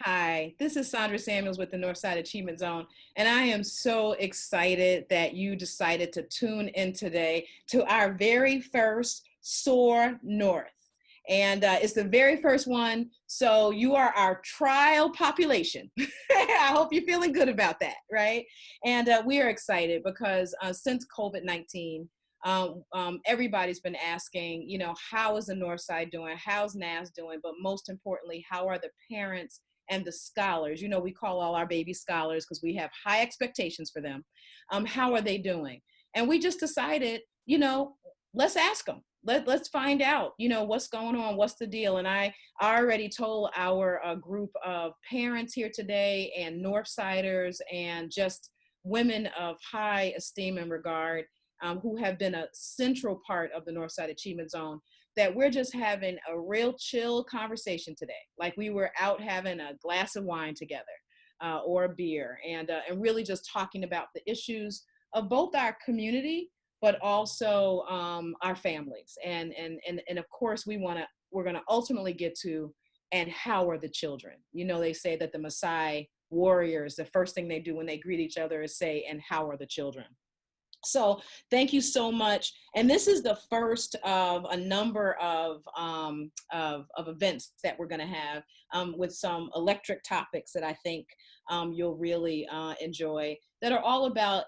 Hi, this is Sondra Samuels with the Northside Achievement Zone, and I am so excited that you decided to tune in today to our very first Soar North. And it's the very first one, so you are our trial population. I hope you're feeling good about that, right? And we are excited because since COVID-19, everybody's been asking, how is the Northside doing? How's NAS doing? But most importantly, how are the parents and the scholars? We call all our baby scholars because we have high expectations for them. How are they doing? And we just decided, let's ask them. Let's find out, what's going on, what's the deal. And I already told our group of parents here today and Northsiders and just women of high esteem and regard who have been a central part of the Northside Achievement Zone, that we're just having a real chill conversation today. Like we were out having a glass of wine together or a beer and really just talking about the issues of both our community, but also our families. And of course, we're going to ultimately get to, and how are the children? They say that the Maasai warriors, the first thing they do when they greet each other is say, and how are the children? So thank you so much. And this is the first of a number of events that we're going to have with some electric topics that I think you'll really enjoy, that are all about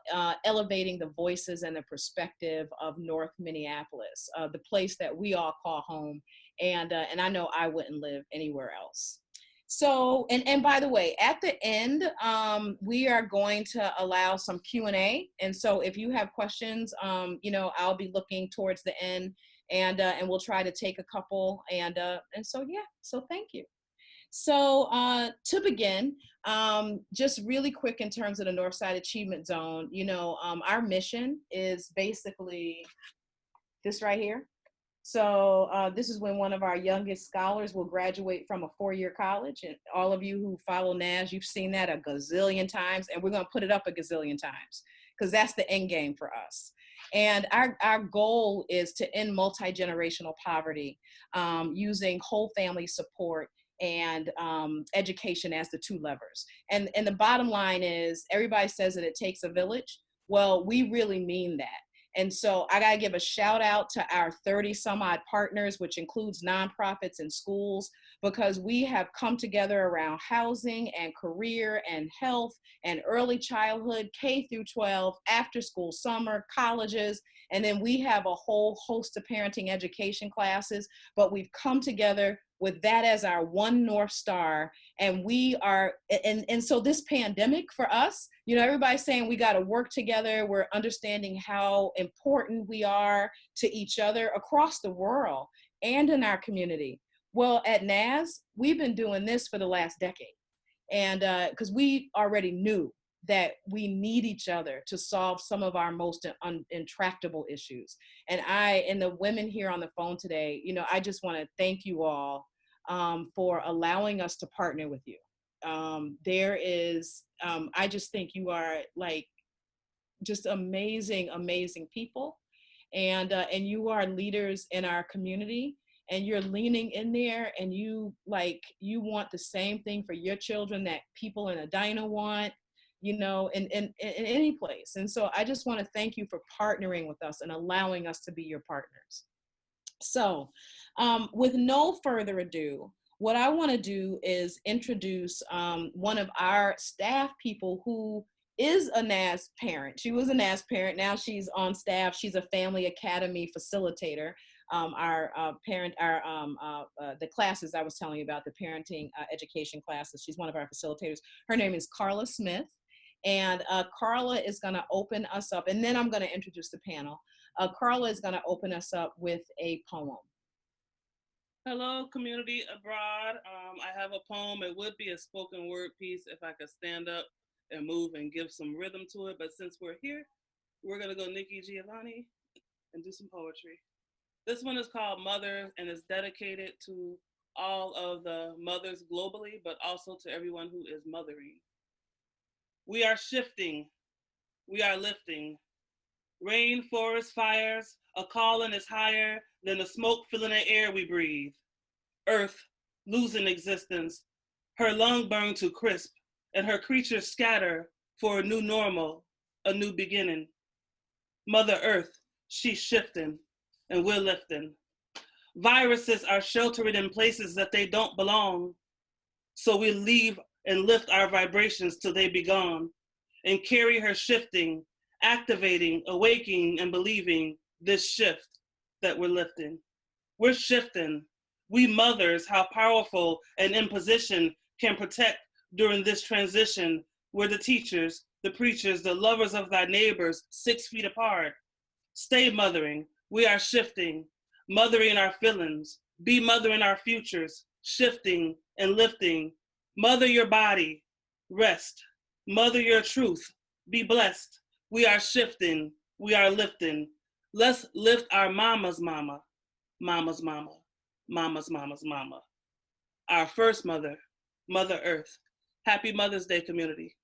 elevating the voices and the perspective of North Minneapolis, the place that we all call home. And I know I wouldn't live anywhere else. So, and by the way, at the end, we are going to allow some Q&A. And so if you have questions, I'll be looking towards the end and we'll try to take a couple. And so, yeah, so thank you. So to begin, just really quick in terms of the Northside Achievement Zone, our mission is basically this right here. So this is when one of our youngest scholars will graduate from a 4-year college. And all of you who follow NAS, you've seen that a gazillion times, and we're going to put it up a gazillion times because that's the end game for us. And our goal is to end multi-generational poverty using whole family support and education as the two levers. And the bottom line is, everybody says that it takes a village. Well, we really mean that. And so I got to give a shout out to our 30 some odd partners, which includes nonprofits and schools, because we have come together around housing and career and health and early childhood, K through 12, after school, summer, colleges. And then we have a whole host of parenting education classes, but we've come together with that as our one North Star. And we are, and so this pandemic for us, everybody's saying we got to work together. We're understanding how important we are to each other across the world and in our community. Well, at NAS, we've been doing this for the last decade. And because we already knew that we need each other to solve some of our most intractable issues. And the women here on the phone today, I just want to thank you all for allowing us to partner with you. I just think you are like just amazing, amazing people. And you are leaders in our community, and you're leaning in there, and you want the same thing for your children that people in Edina want, in any place. And so I just want to thank you for partnering with us and allowing us to be your partners. So with no further ado, what I want to do is introduce one of our staff people who is a NAS parent. She was a NAS parent. Now she's on staff. She's a family academy facilitator. The classes I was telling you about, the parenting education classes. She's one of our facilitators. Her name is Karla Smith. And Karla is going to open us up, and then I'm going to introduce the panel. Karla is going to open us up with a poem. Hello, community abroad. I have a poem. It would be a spoken word piece if I could stand up and move and give some rhythm to it. But since we're here, we're going to go Nikki Giovanni and do some poetry. This one is called Mother, and is dedicated to all of the mothers globally, but also to everyone who is mothering. We are shifting. We are lifting. Rain, forest, fires, a calling is higher than the smoke filling the air we breathe. Earth, losing existence, Her lung burned to crisp, and her creatures scatter for a new normal, a new beginning. Mother Earth, she's shifting, and we're lifting. Viruses are sheltering in places that they don't belong, so we leave and lift our vibrations till they be gone, and carry her shifting, activating, awaking, and believing this shift that we're lifting. We're shifting. We mothers, how powerful an imposition can protect during this transition. We're the teachers, the preachers, the lovers of thy neighbors, 6 feet apart. Stay mothering. We are shifting, mothering our feelings. Be mothering our futures, shifting and lifting. Mother your body, rest. Mother your truth, be blessed. We are shifting, we are lifting. Let's lift our mama's mama, mama's mama, mama's mama's mama. Our first mother, Mother Earth. Happy Mother's Day, community.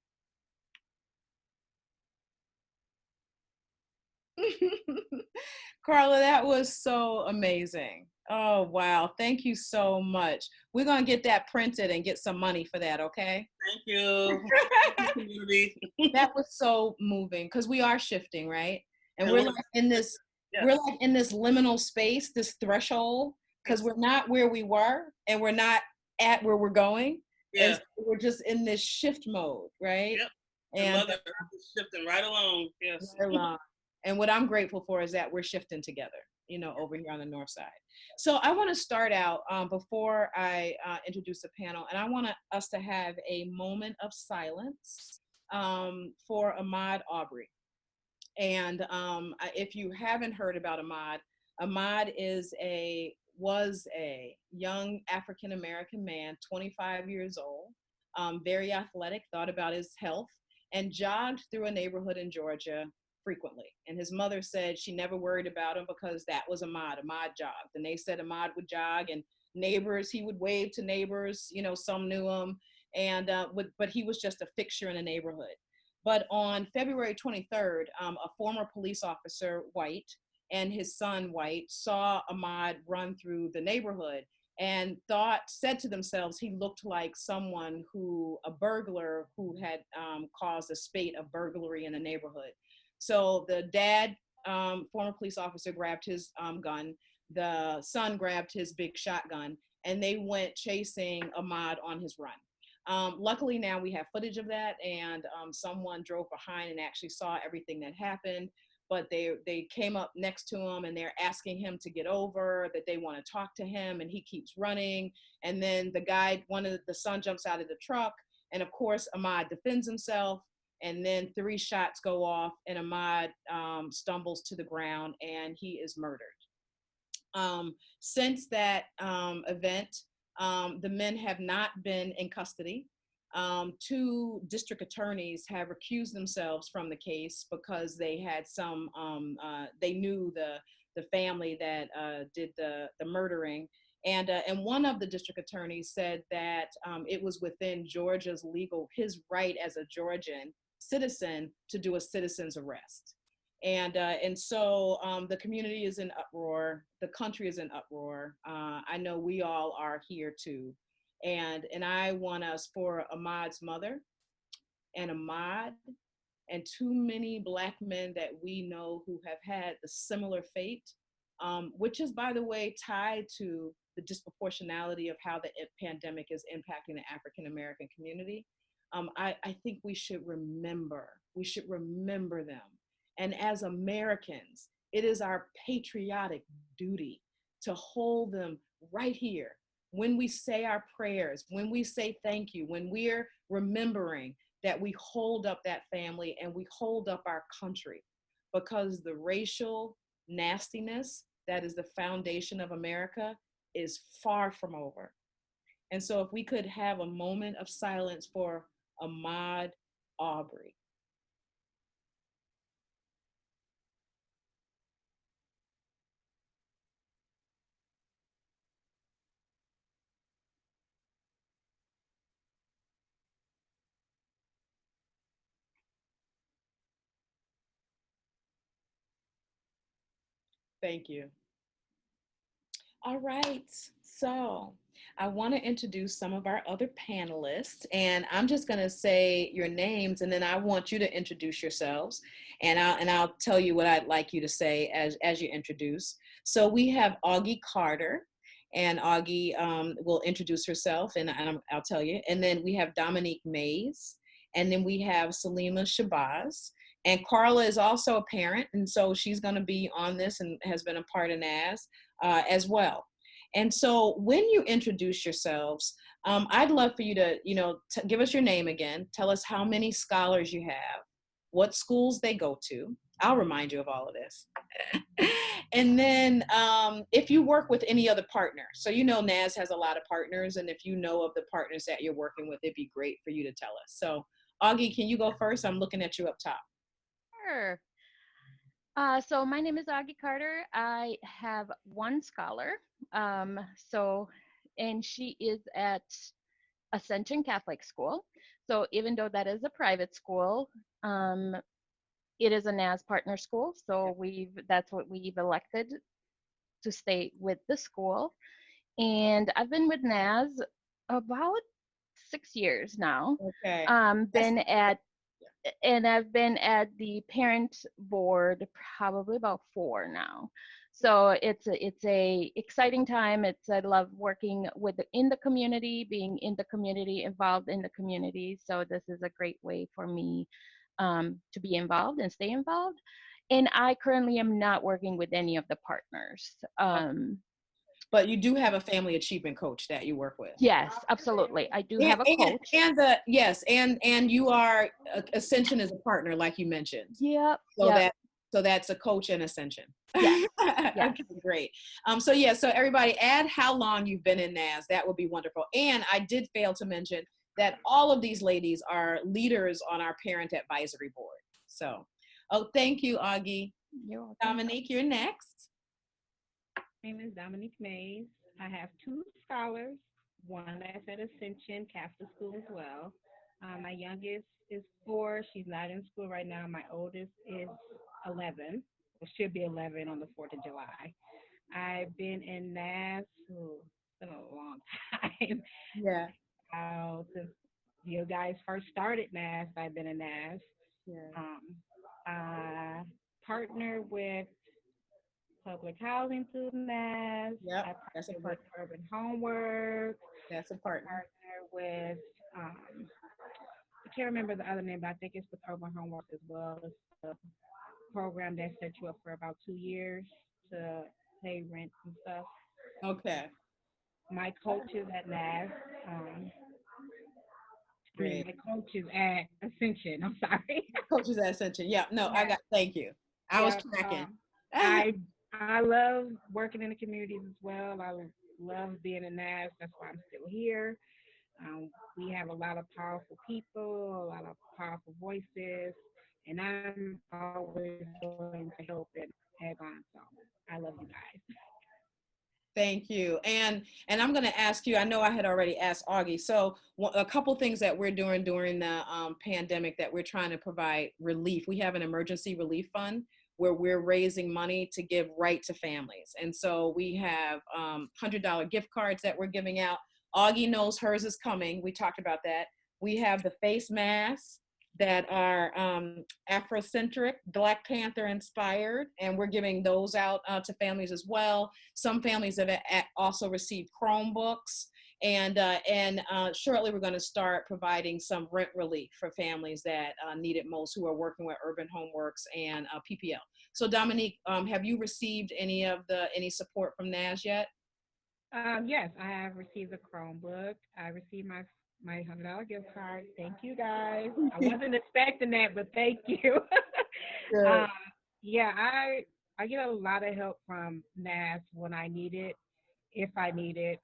Karla, that was so amazing. Oh, wow. Thank you so much. We're going to get that printed and get some money for that, okay? Thank you. Thank you, community. That was so moving because we are shifting, right? And And we're we're like in this, yes. we're like in this liminal space, this threshold, because we're not where we were and we're not at where we're going. And Yeah. so we're just in this shift mode, right? Yep. And Mother Earth is shifting right along. Yes. right along. And what I'm grateful for is that we're shifting together, over here on the North Side. So I want to start out before I introduce the panel, and I want us to have a moment of silence for Ahmaud Arbery. And if you haven't heard about Ahmaud, Ahmaud was a young African American man, 25 years old, very athletic, thought about his health, and jogged through a neighborhood in Georgia frequently. And his mother said she never worried about him because that was Ahmaud. Ahmaud jogged. And they said Ahmaud would jog, and neighbors, he would wave to neighbors, some knew him. And but he was just a fixture in the neighborhood. But on February 23rd, a former police officer, White, and his son, White, saw Ahmaud run through the neighborhood and said to themselves, he looked like a burglar who had caused a spate of burglary in the neighborhood. So the dad, former police officer, grabbed his gun. The son grabbed his big shotgun, and they went chasing Ahmaud on his run. Luckily now we have footage of that, and someone drove behind and actually saw everything that happened, but they came up next to him and they're asking him to get over, that they want to talk to him, and he keeps running. And then the son jumps out of the truck, and of course Ahmaud defends himself, and then 3 shots go off, and Ahmaud stumbles to the ground and he is murdered. Since that event, the men have not been in custody. 2 district attorneys have recused themselves from the case because they had they knew the family that did the murdering. And one of the district attorneys said that it was within his right as a Georgian citizen to do a citizen's arrest. And so the community is in uproar. The country is in uproar. I know we all are here too. And I want us, for Ahmaud's mother and Ahmaud and too many Black men that we know who have had the similar fate, which is, by the way, tied to the disproportionality of how the pandemic is impacting the African American community. I think we should remember them. And as Americans, it is our patriotic duty to hold them right here when we say our prayers, when we say thank you, when we're remembering that we hold up that family and we hold up our country, because the racial nastiness that is the foundation of America is far from over. And so if we could have a moment of silence for Ahmaud Arbery. Thank you. All right. So I want to introduce some of our other panelists, and I'm just going to say your names, and then I want you to introduce yourselves, and I'll tell you what I'd like you to say as you introduce. So we have Augie Carter, and Augie will introduce herself, and I'll tell you. And then we have Dominique Mays, and then we have Selena Shabazz. And Karla is also a parent, and so she's going to be on this and has been a part of NAS as well. And so when you introduce yourselves, I'd love for you to, give us your name again. Tell us how many scholars you have, what schools they go to. I'll remind you of all of this. And then if you work with any other partner. So NAS has a lot of partners, and if you know of the partners that you're working with, it'd be great for you to tell us. So Augie, can you go first? I'm looking at you up top. Sure. So my name is Augie Carter. I have one scholar. And she is at Ascension Catholic School. So even though that is a private school, it is a NAS partner school. So that's what we've elected to stay with the school. And I've been with NAS about 6 years now. Okay. And I've been at the parent board probably about 4 now. So it's a exciting time. I love working in the community, being in the community, involved in the community. So this is a great way for me to be involved and stay involved. And I currently am not working with any of the partners. But you do have a family achievement coach that you work with. Yes, absolutely. I do have a coach. And you are Ascension is a partner, like you mentioned. Yep. So that's a coach in Ascension. Yes. Okay, great. So everybody add how long you've been in NAS. That would be wonderful. And I did fail to mention that all of these ladies are leaders on our parent advisory board. So, thank you, Augie. You're welcome. Dominique, you're next. My name is Dominique Mays. I have 2 scholars, one that's at Ascension Catholic School as well. My youngest is 4. She's not in school right now. My oldest is 11. Well, should be 11 on the 4th of July. I've been in NAS, it's been a long time. Yeah. Since you guys first started NAS, I've been in NAS. Yeah. Partner with public housing through NAS. Yep, I that's a partner partner. with urban homework. That's a partner. Partner with I can't remember the other name, but I think it's with urban homework as well. It's a program that sets you up for about 2 years to pay rent and stuff. Okay. My coach is at NAS. Great. My coach is at Ascension. I'm sorry. Coach is at Ascension. Yeah. No, Yeah. Thank you. I was tracking. I love working in the communities as well. I love being in NAS. That's why I'm still here. We have a lot of powerful people, a lot of powerful voices, and I'm always willing to help and tag on. So I love you guys. Thank you. And I'm going to ask you, I know I had already asked Augie, so a couple things that we're doing during the pandemic that we're trying to provide relief. We have an emergency relief fund where we're raising money to give right to families. And so we have $100 gift cards that we're giving out. Augie knows hers is coming. We talked about that. We have the face masks that are Afrocentric, Black Panther inspired, and we're giving those out to families as well. Some families have also received Chromebooks, and shortly we're going to start providing some rent relief for families that need it most, who are working with Urban Homeworks and PPL. So Dominique, have you received any support from NAS yet? Yes, I have received a Chromebook. I received my $100 gift card. Thank you guys. I wasn't expecting that, but thank you. Yeah, I get a lot of help from NAS when I need it, if I need it.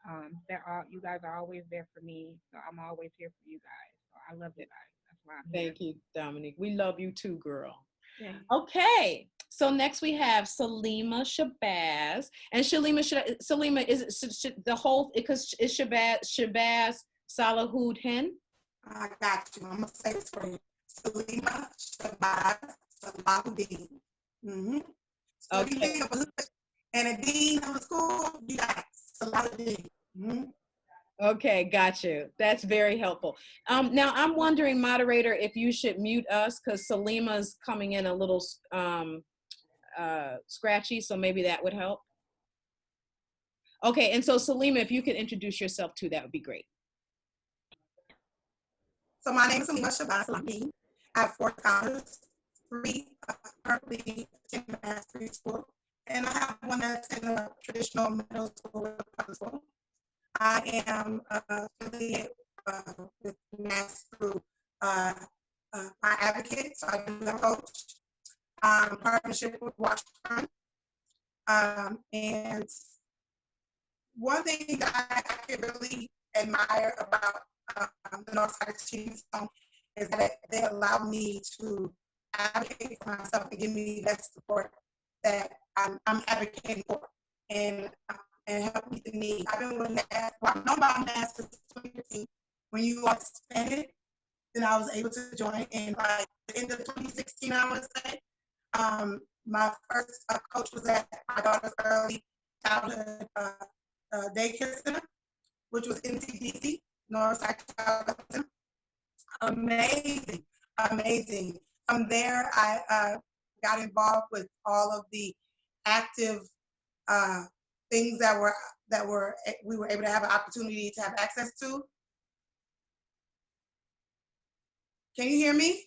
You guys are always there for me, so I'm always here for you guys. So I love you guys. That's why I'm here. Thank you, Dominique. We love you too, girl. Yeah. Okay, so next we have Selena Shabazz, and Saleemah is the whole, because it's Shabazz Salahud-Din. I got you. I'm gonna say this for you. Selena Shabazz Salahud-Din. Mm-hmm. So Okay. and a dean of the school, you got Salahud-Din. Mm-hmm. Okay, got you. That's very helpful. Now I'm wondering, moderator, if you should mute us because Saleemah's coming in a little scratchy, so maybe that would help. Okay, and so Saleemah, if you could introduce yourself too, that would be great. So my name is Selena Shabazz. I have 4 scholars, 3 currently attending mastery school, and I have one that's in a traditional middle school. I am affiliated with Mass through my advocate, so I do have a coach, partnership with Washburn. And one thing that I can really admire about the Northside Achievement Zone is that they allow me to advocate for myself and give me that support that I'm advocating for and help meet the need. I've been with NAS, well, I've known about NAS since 2015. When you all expanded, then I was able to join. And by the end of 2016, I would say, my first coach was at my daughter's early childhood daycare center, which was NCDC, Northside Childhood. Amazing, amazing. From there, I got involved with all of the active things that we were able to have an opportunity to have access to. Can you hear me?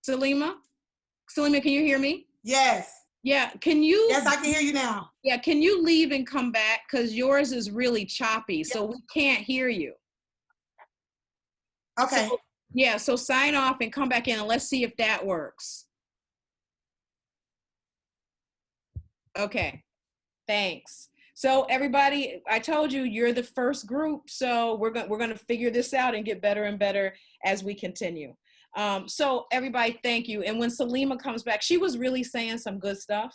Saleemah, can you hear me? Yes. Yeah, can you? Yes, I can hear you now. Yeah, can you leave and come back? Because yours is really choppy, so we can't hear you. Okay. So, yeah, so sign off and come back in and let's see if that works. Okay, thanks. So everybody, I told you you're the first group, so we're gonna figure this out and get better and better as we continue. So everybody, thank you. And when Saleemah comes back, she was really saying some good stuff.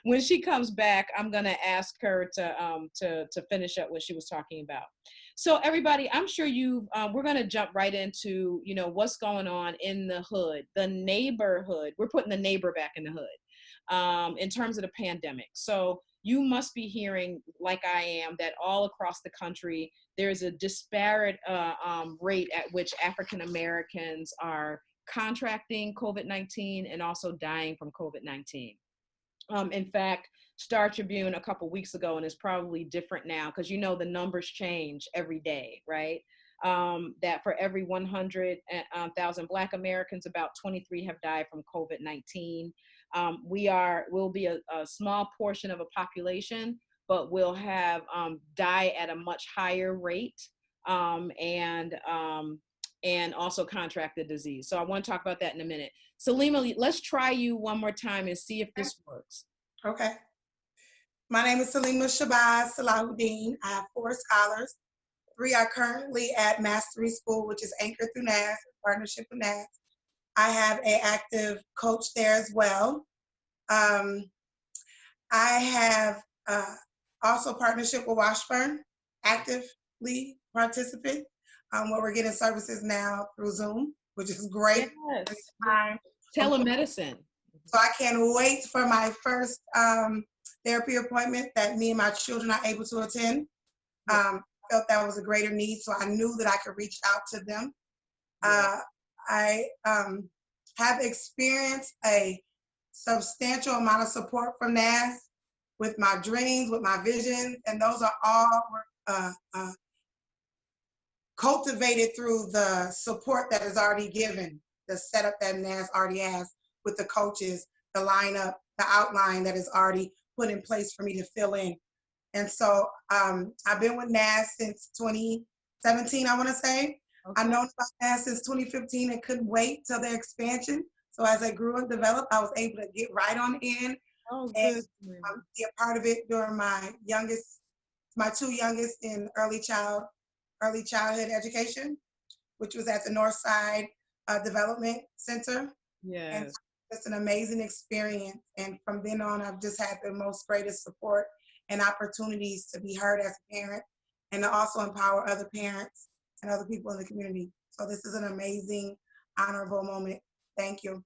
When she comes back, I'm gonna ask her to finish up what she was talking about. So everybody, I'm sure we're gonna jump right into, what's going on in the hood, the neighborhood. We're putting the neighbor back in the hood in terms of the pandemic. So you must be hearing, like I am, that all across the country, there's a disparate rate at which African Americans are contracting COVID-19 and also dying from COVID-19. In fact, Star Tribune a couple weeks ago, and it's probably different now because the numbers change every day, right? That for every 100,000 Black Americans, about 23 have died from COVID-19. We'll be a small portion of a population, but we'll have die at a much higher rate and also contract the disease. So I want to talk about that in a minute. Saleemah, let's try you one more time and see if this works. Okay. My name is Selena Shabazz, Salahud-Din. I have 4 scholars. 3 are currently at Mastery School, which is anchored through NAS, partnership with NAS. I have an active coach there as well. I have also partnership with Washburn, actively participant, where we're getting services now through Zoom, which is great. Yes. Telemedicine. So I can't wait for my first therapy appointment that me and my children are able to attend. Felt that was a greater need, so I knew that I could reach out to them. I have experienced a substantial amount of support from NAS with my dreams, with my visions, and those are all cultivated through the support that is already given, the setup that NAS already has with the coaches, the lineup, the outline that is already put in place for me to fill in. And so I've been with NAS since 2017, I want to say. Okay. I've known about NAS since 2015 and couldn't wait till their expansion. So as I grew and developed, I was able to get right on in and be a part of it during my 2 youngest in early childhood education, which was at the Northside Development Center. Yes. And it's an amazing experience. And from then on, I've just had the most greatest support and opportunities to be heard as a parent and to also empower other parents and other people in the community. So this is an amazing, honorable moment. Thank you.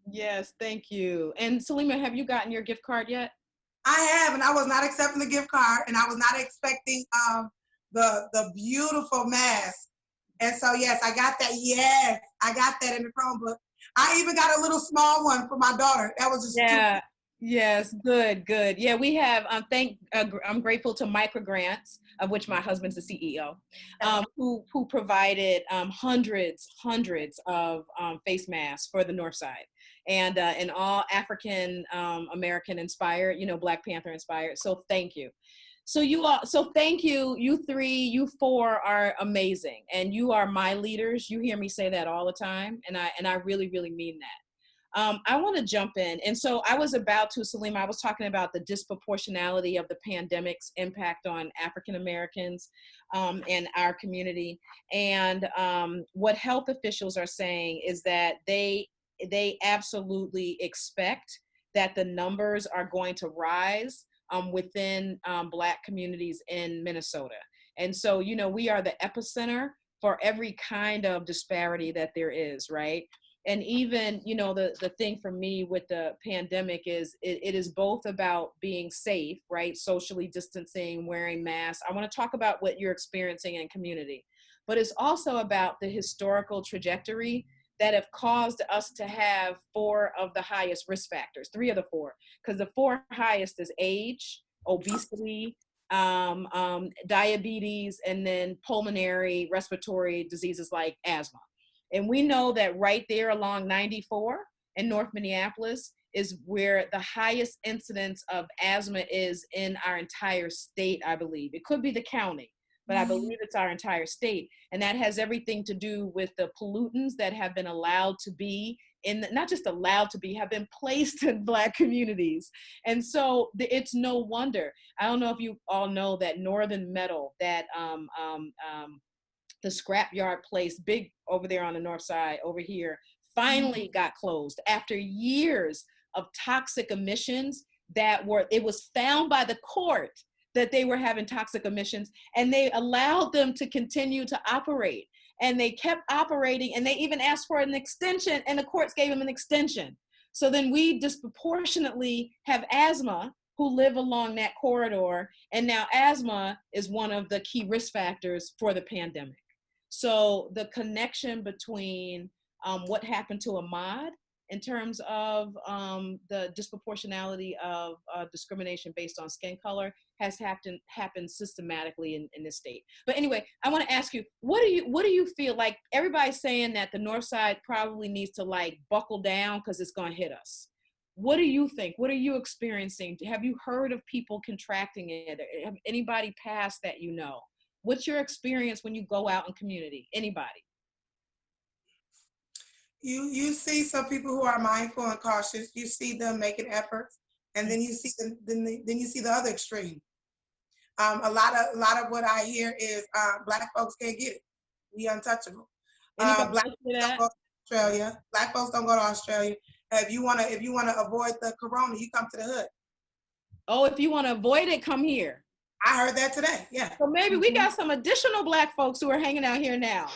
Yes, thank you. And Saleemah, have you gotten your gift card yet? I have, and I was not accepting the gift card, and I was not expecting the beautiful mask. And so, yes, I got that. Yes, I got that in the Chromebook. I even got a little small one for my daughter. That was just Yeah. Yes, good, good. Yeah, we have. I'm grateful to microgrants, of which my husband's the CEO, who provided hundreds of face masks for the Northside, and all African American inspired, Black Panther inspired. So thank you. So thank you. You three, you four are amazing, and you are my leaders. You hear me say that all the time, and I really, really mean that. I want to jump in. And so I was about to, Saleemah, I was talking about the disproportionality of the pandemic's impact on African Americans and our community. And what health officials are saying is that they absolutely expect that the numbers are going to rise within Black communities in Minnesota. And so, we are the epicenter for every kind of disparity that there is, right? And even, the thing for me with the pandemic is it is both about being safe, right? Socially distancing, wearing masks. I want to talk about what you're experiencing in community, but it's also about the historical trajectory that have caused us to have 4 of the highest risk factors, 3 of the 4, because the 4 highest is age, obesity, diabetes, and then pulmonary respiratory diseases like asthma. And we know that right there along 94 in North Minneapolis is where the highest incidence of asthma is in our entire state, I believe. It could be the county, but I believe it's our entire state. And that has everything to do with the pollutants that have been allowed to be not just allowed to be, have been placed in Black communities. And so it's no wonder. I don't know if you all know that Northern Metal, that the scrapyard place, big over there on the north side over here, finally got closed after years of toxic emissions it was found by the court that they were having toxic emissions, and they allowed them to continue to operate. And they kept operating, and they even asked for an extension, and the courts gave them an extension. So then we disproportionately have asthma who live along that corridor, and now asthma is one of the key risk factors for the pandemic. So the connection between what happened to Ahmaud in terms of the disproportionality of discrimination based on skin color has happened systematically in this state. But anyway, I want to ask you, what do you feel like? Everybody's saying that the North Side probably needs to buckle down because it's going to hit us. What do you think? What are you experiencing? Have you heard of people contracting it? Have anybody passed that you know? What's your experience when you go out in community? Anybody? You see some people who are mindful and cautious. You see them making efforts, and then you see then you see the other extreme. A lot of what I hear is Black folks can't get it. We untouchable. Black folks don't go to Australia. Black folks don't go to Australia. If you wanna avoid the corona, you come to the hood. Oh, if you want to avoid it, come here. I heard that today. Yeah. So maybe we got some additional Black folks who are hanging out here now.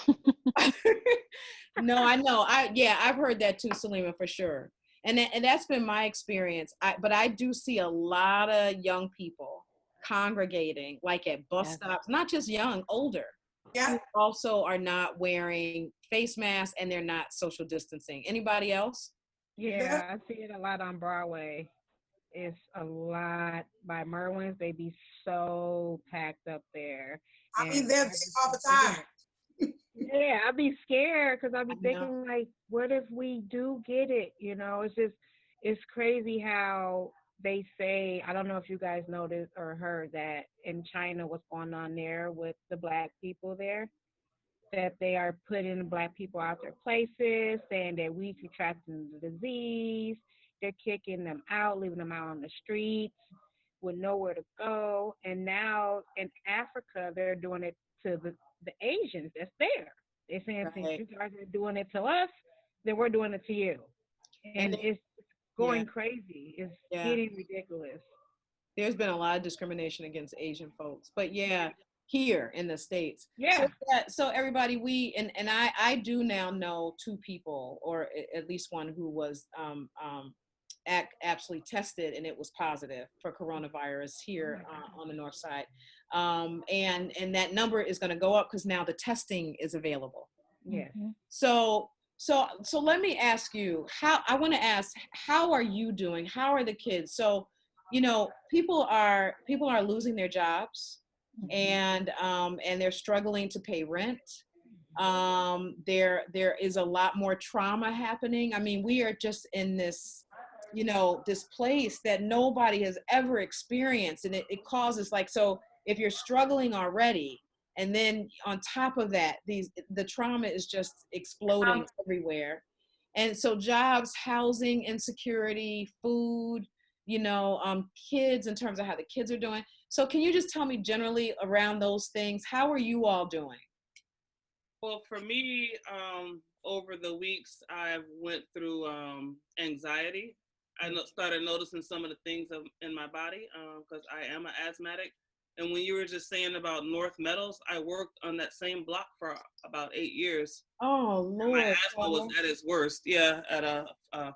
No, I know. I've heard that too, Saleemah, for sure. And that's been my experience. But I do see a lot of young people congregating, like at bus stops, not just young, older. Yeah. Who also are not wearing face masks, and they're not social distancing. Anybody else? Yeah, I see it a lot on Broadway. It's a lot by Merwin's. They be so packed up there. I mean, they're all the time. Yeah, I'd be scared because I'd be thinking, what if we do get it? It's crazy how they say, I don't know if you guys noticed or heard that in China, what's going on there with the Black people there, that they are putting Black people out their places, saying that we contracting the disease. They're kicking them out, leaving them out on the streets with nowhere to go. And now in Africa, they're doing it to the Asians that's there. They're saying, since you guys are doing it to us, then we're doing it to you. And it's going crazy. It's getting ridiculous. There's been a lot of discrimination against Asian folks. But here in the States. Yeah. So everybody, I do now know 2 people, or at least one, who was actually tested and it was positive for coronavirus here on the north side. And that number is going to go up because now the testing is available. Yes. So let me ask you, how are you doing? How are the kids? So, people are losing their jobs, and they're struggling to pay rent. There is a lot more trauma happening. I mean, we are just in this, this place that nobody has ever experienced, and it causes, like, so if you're struggling already, and then on top of that, the trauma is just exploding everywhere. And so jobs, housing, insecurity, food, kids, in terms of how the kids are doing. So can you just tell me generally around those things, how are you all doing? Well, for me, over the weeks, I went through anxiety. I started noticing some of the things in my body because I am an asthmatic. And when you were just saying about North Meadows, I worked on that same block for about 8 years. Oh, Lord. My asthma was at its worst, at a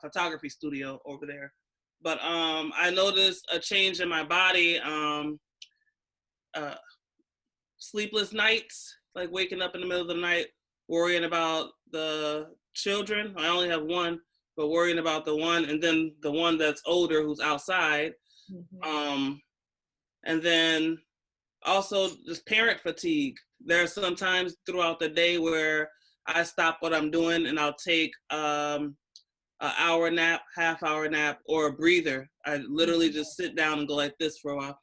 photography studio over there. But I noticed a change in my body, sleepless nights, like waking up in the middle of the night, worrying about the children. I only have one, but worrying about the one, and then the one that's older who's outside. And then also just parent fatigue. There are some times throughout the day where I stop what I'm doing and I'll take an hour nap, half-hour nap, or a breather. I literally just sit down and go like this for a while.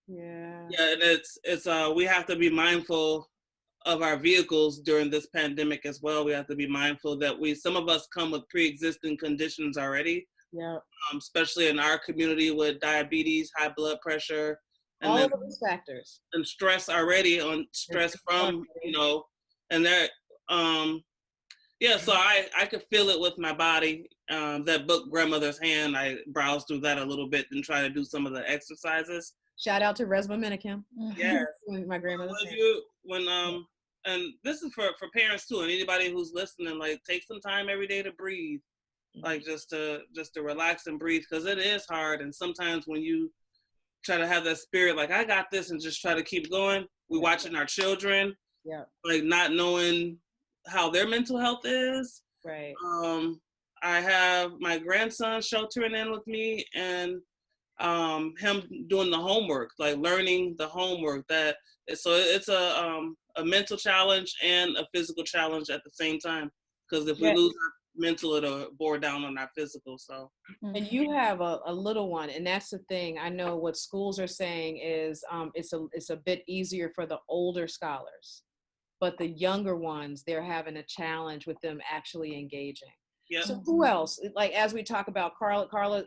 Yeah, and it's we have to be mindful of our vehicles during this pandemic as well. We have to be mindful that some of us come with pre-existing conditions already. Especially in our community with diabetes, high blood pressure, and all of those factors, and stress already, on stress from and that so I could feel it with my body. That book Grandmother's Hand, I browsed through that a little bit and try to do some of the exercises. Shout out to Resma Minicam. Yes. My grandmother. And this is for parents too, and anybody who's listening, like, take some time every day to breathe, like just to relax and breathe, because it is hard. And sometimes when you try to have that spirit, like, I got this, and just try to keep going, we watching our children, like not knowing how their mental health is. Right. I have my grandson sheltering in with me, and him doing the homework, like learning the homework. So it's a mental challenge and a physical challenge at the same time, because if we lose our mental, it'll bore down on our physical. So and you have a little one, and that's the thing. I know what schools are saying is it's a bit easier for the older scholars, but the younger ones, they're having a challenge with them actually engaging. So who else? Like, as we talk about Karla, Karla,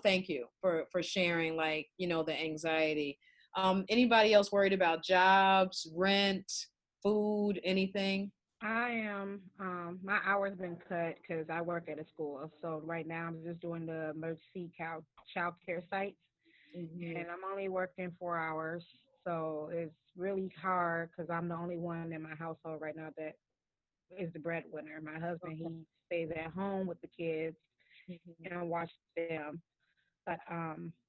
thank you for sharing, like, the anxiety. Anybody else worried about jobs, rent, food, anything? I am. My hours been cut because I work at a school. So right now I'm just doing the emergency child care sites, and I'm only working 4 hours. So it's really hard because I'm the only one in my household right now that is the breadwinner. My husband, he stays at home with the kids and watches them. But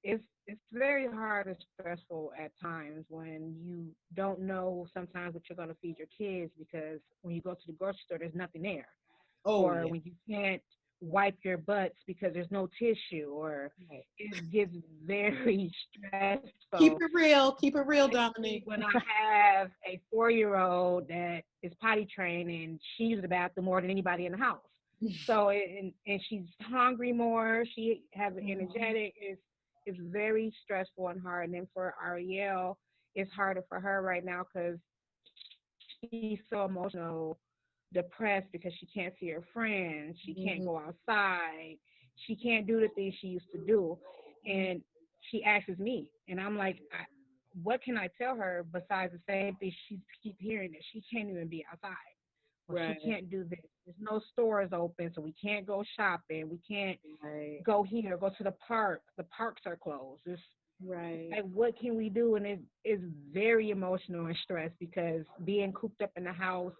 it's very hard and stressful at times when you don't know sometimes what you're going to feed your kids, because when you go to the grocery store, there's nothing there. When you can't wipe your butts because there's no tissue, or it gets very stressful. Keep it real, Dominique. When I have a 4-year-old that is potty trained and she uses the bathroom more than anybody in the house. So and she's hungry more. She has an energetic. It's very stressful and hard. And then for Ariel, it's harder for her right now because she's so emotional, depressed, because she can't see her friends. She can't go outside. She can't do the things she used to do. And she asks me, and I'm like, what can I tell her besides the same thing she keep hearing, that she can't even be outside. She can't do this. There's no stores open, so we can't go shopping. We can't go here, go to the park. The parks are closed. It's like, what can we do? And it's very emotional and stressed, because being cooped up in the house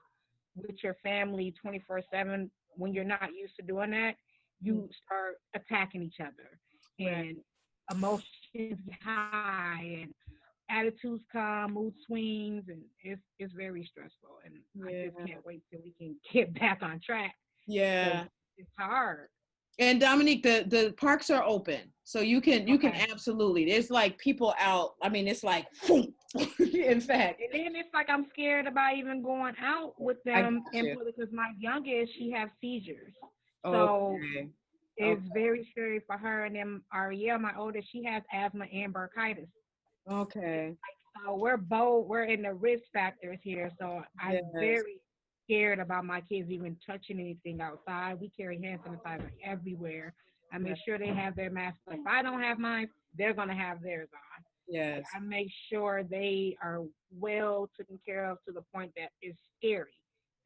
with your family 24/7, when you're not used to doing that, you start attacking each other, and emotions high, and attitudes come, mood swings, and it's very stressful. And I just can't wait till we can get back on track. Yeah. It's hard. And Dominique, the parks are open, so you can absolutely. There's like people out. I mean, it's like, in fact. And then it's like I'm scared about even going out with them because my youngest, she has seizures, so it's very scary for her. And then Ariel, my oldest, she has asthma and bronchitis. Okay. So we're in the risk factors here. So I'm very scared about my kids even touching anything outside. We carry hand sanitizer everywhere. I make sure they have their masks. If I don't have mine, they're gonna have theirs on. Yes. I make sure they are well taken care of to the point that it's scary.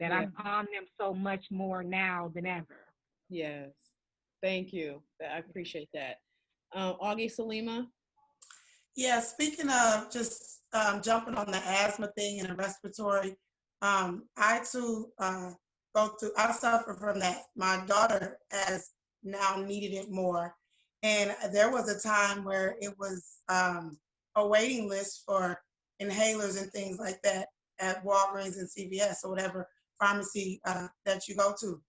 That I'm on them so much more now than ever. Yes. Thank you. I appreciate that. Augie, Saleemah? Yeah, speaking of just jumping on the asthma thing and the respiratory, I too I suffer from that. My daughter has now needed it more. And there was a time where it was a waiting list for inhalers and things like that at Walgreens and CVS or whatever pharmacy that you go to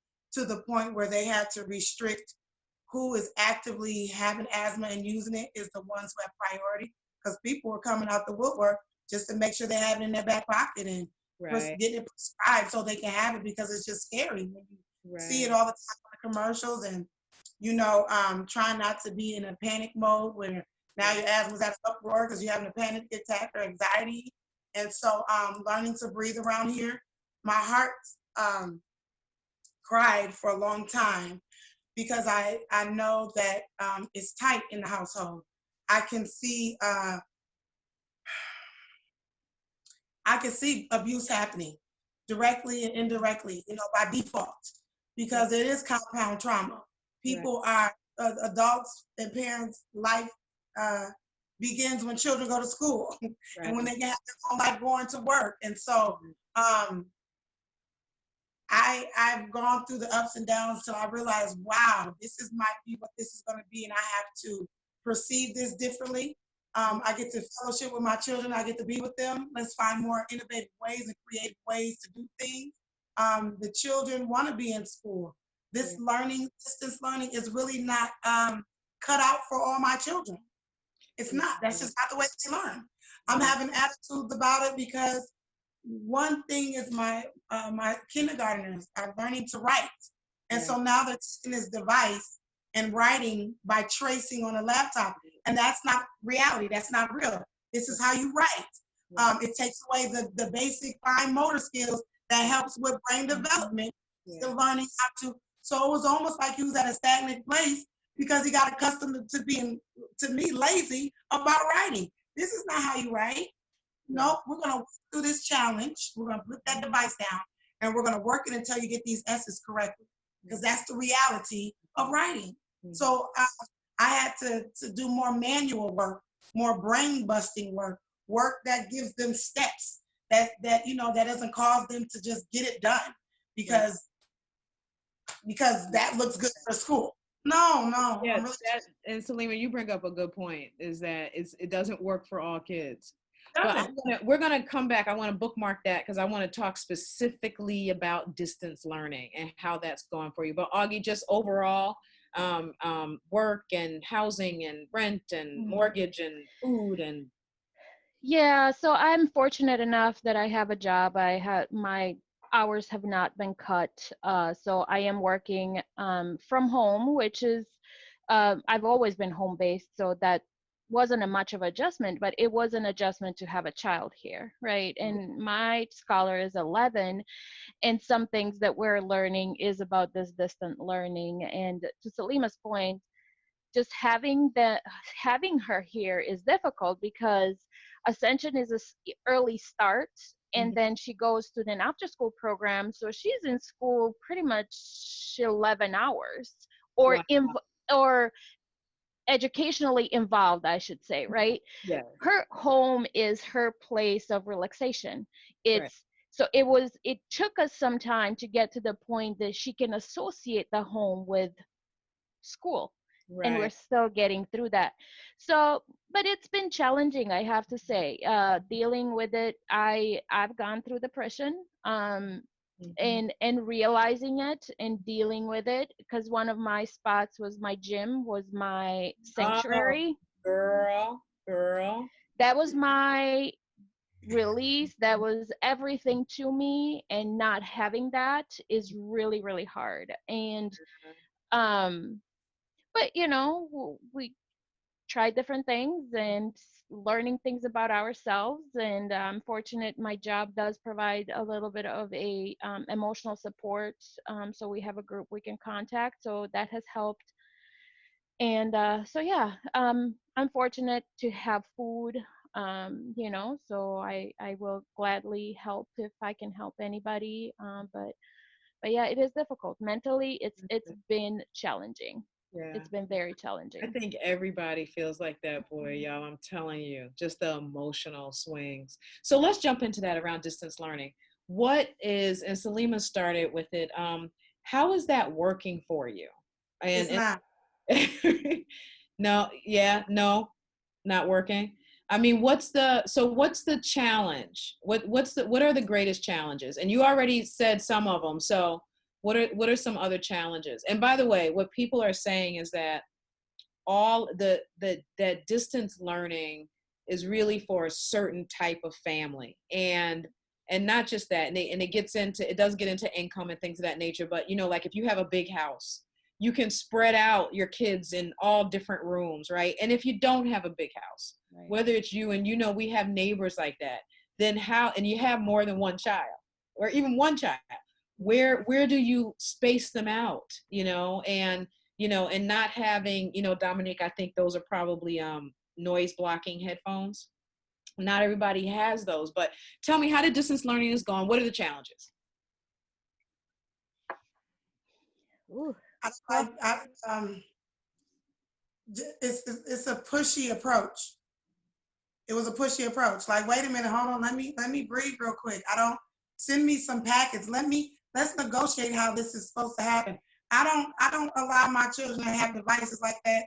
the point where they had to restrict who is actively having asthma and using it is the ones who have priority, because people were coming out the woodwork just to make sure they have it in their back pocket and getting it prescribed so they can have it, because it's just scary when you see it all the time in commercials, and trying not to be in a panic mode where now your asthma's at an uproar because you're having a panic attack or anxiety. And so learning to breathe around here, my heart cried for a long time, because I know that it's tight in the household. I can see abuse happening directly and indirectly, by default, because it is compound trauma. People are adults and parents' life begins when children go to school and when they have their own life going to work. And so I've gone through the ups and downs till I realized, wow, might be what this is going to be, and I have to perceive this differently. I get to fellowship with my children. I get to be with them. Let's find more innovative ways and creative ways to do things. The children want to be in school. This distance learning is really not cut out for all my children. It's not. That's just not the way they learn. I'm having attitudes about it because one thing is my kindergartners are learning to write. And so now they're taking this device and writing by tracing on a laptop. And that's not reality. That's not real. This is how you write. It takes away the basic fine motor skills that helps with brain development. Still learning how to. So it was almost like he was at a stagnant place because he got accustomed to being, to me, lazy about writing. This is not how you write. No, we're going to work through this challenge. We're going to put that device down, and we're going to work it until you get these S's correctly, because that's the reality of writing. So I had to do more manual work, more brain-busting work that gives them steps, that doesn't cause them to just get it done because that looks good for school. No. Yeah, and Saleemah, you bring up a good point, is that it doesn't work for all kids. But we're going to come back. I want to bookmark that because I want to talk specifically about distance learning and how that's going for you. But Augie, just overall, work and housing and rent and mortgage and food and. Yeah, so I'm fortunate enough that I have a job. My hours have not been cut. So I am working from home, which is, I've always been home based. So that wasn't a much of an adjustment, but it was an adjustment to have a child here, right? And my scholar is 11, and some things that we're learning is about this distant learning. And to Saleemah's point, just having her here is difficult because Ascension is an early start, and then she goes to an after school program, so she's in school pretty much 11 hours or educationally involved, I should say, right? Yeah. Her home is her place of relaxation. So it took us some time to get to the point that she can associate the home with school. And we're Right. still getting through that. So, but it's been challenging, I have to say, dealing with it. I've gone through depression, and realizing it and dealing with it, because one of my spots was my gym, was my Oh, sanctuary. girl. That was my release. That was everything to me, and not having that is really, really hard. And um but we tried different things and learning things about ourselves. And I'm fortunate my job does provide a little bit of a emotional support. So we have a group we can contact, so that has helped. And so yeah, I'm fortunate to have food. So I will gladly help if I can help anybody. But yeah, it is difficult mentally. It's been challenging. Yeah. It's been very I challenging. think everybody feels like that, boy, y'all. I'm telling you, just the emotional swings. So let's jump into that around distance learning. What is, and Saleemah started with it, how is that working for you? It's And not. no, yeah, no, not working. I mean, what's the challenge? What are the greatest challenges? And you already said some of them. So what are some other challenges? And by the way, what people are saying is that all that distance learning is really for a certain type of family, and not just that, and it does get into income and things of that nature. But like if you have a big house, you can spread out your kids in all different rooms, right? And if you don't have a big house, Right. whether it's you and we have neighbors like that, then how, and you have more than one child or even one child, where do you space them out, and not having, Dominique, I think those are probably noise blocking headphones. Not everybody has those, but tell me, how did distance learning is going? What are the challenges? Ooh, I, it's a pushy approach. It was a pushy approach. Like, wait a minute, hold on, let me breathe real quick. I don't Send me some packets. Let's negotiate how this is supposed to happen. I don't allow my children to have devices like that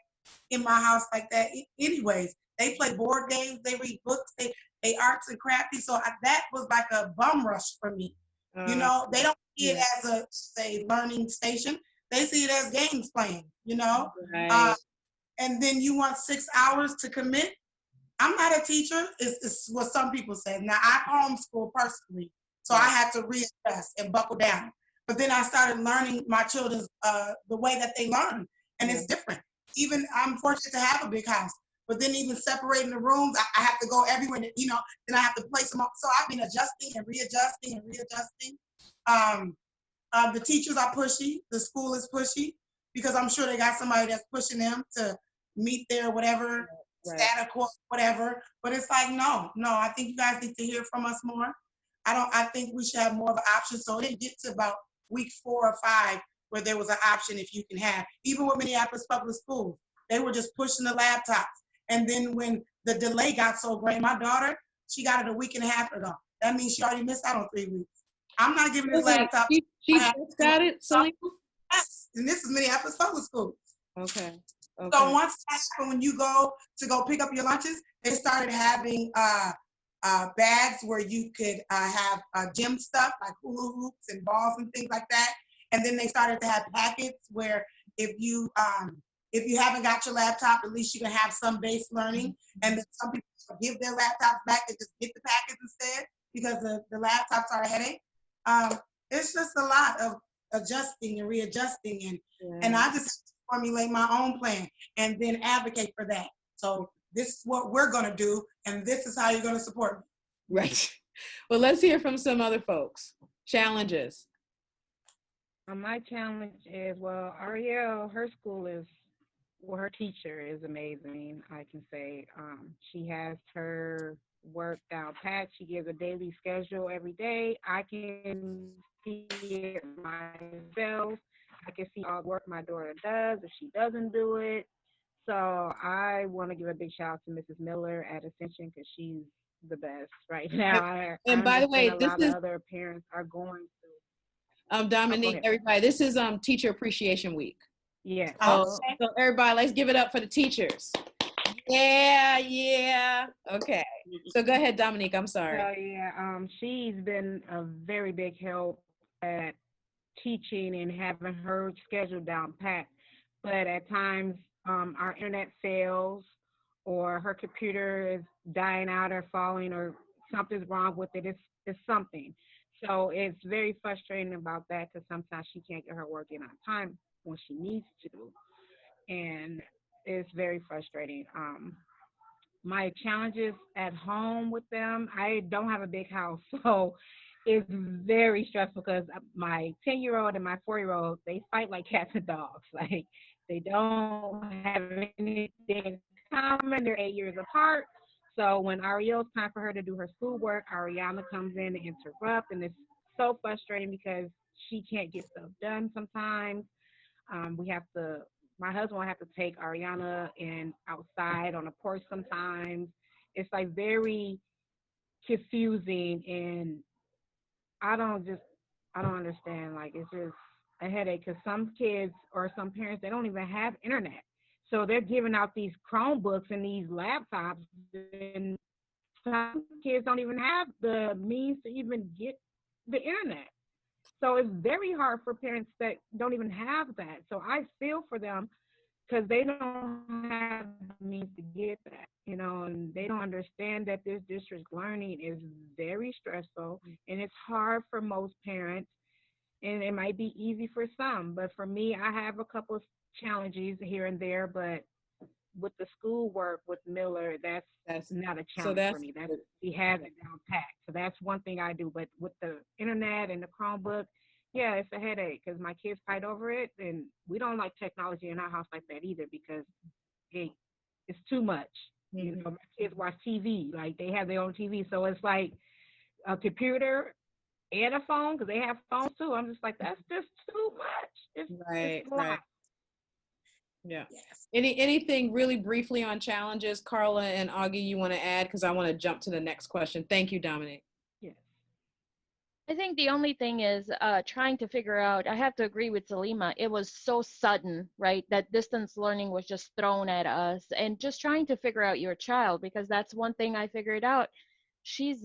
in my house like that. Anyways, they play board games, they read books, they arts and crafty. So that was like a bum rush for me. They don't see it as a say learning station. They see it as games playing. Right. And then you want 6 hours to commit. I'm not a teacher, is what some people say. Now, I homeschool personally, so I had to readjust and buckle down. But then I started learning my children's the way that they learn, and it's different. Even I'm fortunate to have a big house, but then even separating the rooms, I have to go everywhere. Then I have to place them up. So I've been adjusting and readjusting and readjusting. The teachers are pushy. The school is pushy because I'm sure they got somebody that's pushing them to meet their whatever status quo, whatever. But it's like, no. I think you guys need to hear from us more. I think we should have more of an option. So it didn't get to about week 4 or 5 where there was an option if you can have. Even with Minneapolis Public Schools, they were just pushing the laptops. And then when the delay got so great, my daughter, she got it a week and a half ago. That means she already missed out on 3 weeks. I'm not giving this laptop. She just got it, Saleemah? Yes, and this is Minneapolis Public Schools. Okay. So once that happened, when you go pick up your lunches, they started having bags where you could have gym stuff like hula hoops and balls and things like that. And then they started to have packets where if you haven't got your laptop, at least you can have some base learning. And then some people give their laptops back and just get the packets instead because the laptops are a headache. It's just a lot of adjusting and readjusting, and I just formulate my own plan and then advocate for that. So this is what we're going to do, and this is how you're going to support me. Right. Well, let's hear from some other folks. Challenges. My challenge is, Ariel, her teacher is amazing, I can say. She has her work down pat. She gives a daily schedule every day. I can see it myself. I can see all the work my daughter does if she doesn't do it. So I want to give a big shout out to Mrs. Miller at Ascension because she's the best right now. And by the way, a lot of other parents are going through. Dominique, everybody, this is Teacher Appreciation Week. Yes. So everybody, let's give it up for the teachers. Yeah. Okay. So go ahead, Dominique. I'm sorry. So yeah, she's been a very big help at teaching and having her schedule down pat. But at times, our internet fails, or her computer is dying out or falling, or something's wrong with it. It's something. So it's very frustrating about that because sometimes she can't get her work in on time when she needs to, and it's very frustrating. My challenges at home with them, I don't have a big house, so it's very stressful because my 10-year-old and my 4-year-old, they fight like cats and dogs. Like, they don't have anything in common. They're 8 years apart. So when Ariel's time for her to do her schoolwork, Ariana comes in and interrupts, and it's so frustrating because she can't get stuff done sometimes. We have to, my husband will have to take Ariana and outside on the porch sometimes. It's like very confusing, and I don't just, I don't understand. Like, it's just a headache because some kids or some parents, they don't even have internet. So they're giving out these Chromebooks and these laptops, and some kids don't even have the means to even get the internet. So it's very hard for parents that don't even have that. So I feel for them because they don't have the means to get that, and they don't understand that this district learning is very stressful and it's hard for most parents. And it might be easy for some, but for me, I have a couple of challenges here and there. But with the schoolwork with Miller, that's not a challenge for me. That's, he has it down pat. So that's one thing I do. But with the internet and the Chromebook, yeah, it's a headache because my kids fight over it, and we don't like technology in our house like that either because hey, it's too much. My kids watch TV, like they have their own TV, so it's like a computer and a phone because they have phones too. I'm just like, that's just too much. It's a lot. Right. Yeah. Anything really briefly on challenges, Karla and Augie, you want to add? Because I want to jump to the next question. Thank you, Dominique. Yes. I think the only thing is trying to figure out, I have to agree with Saleemah, it was so sudden, right? That distance learning was just thrown at us, and just trying to figure out your child, because that's one thing I figured out. She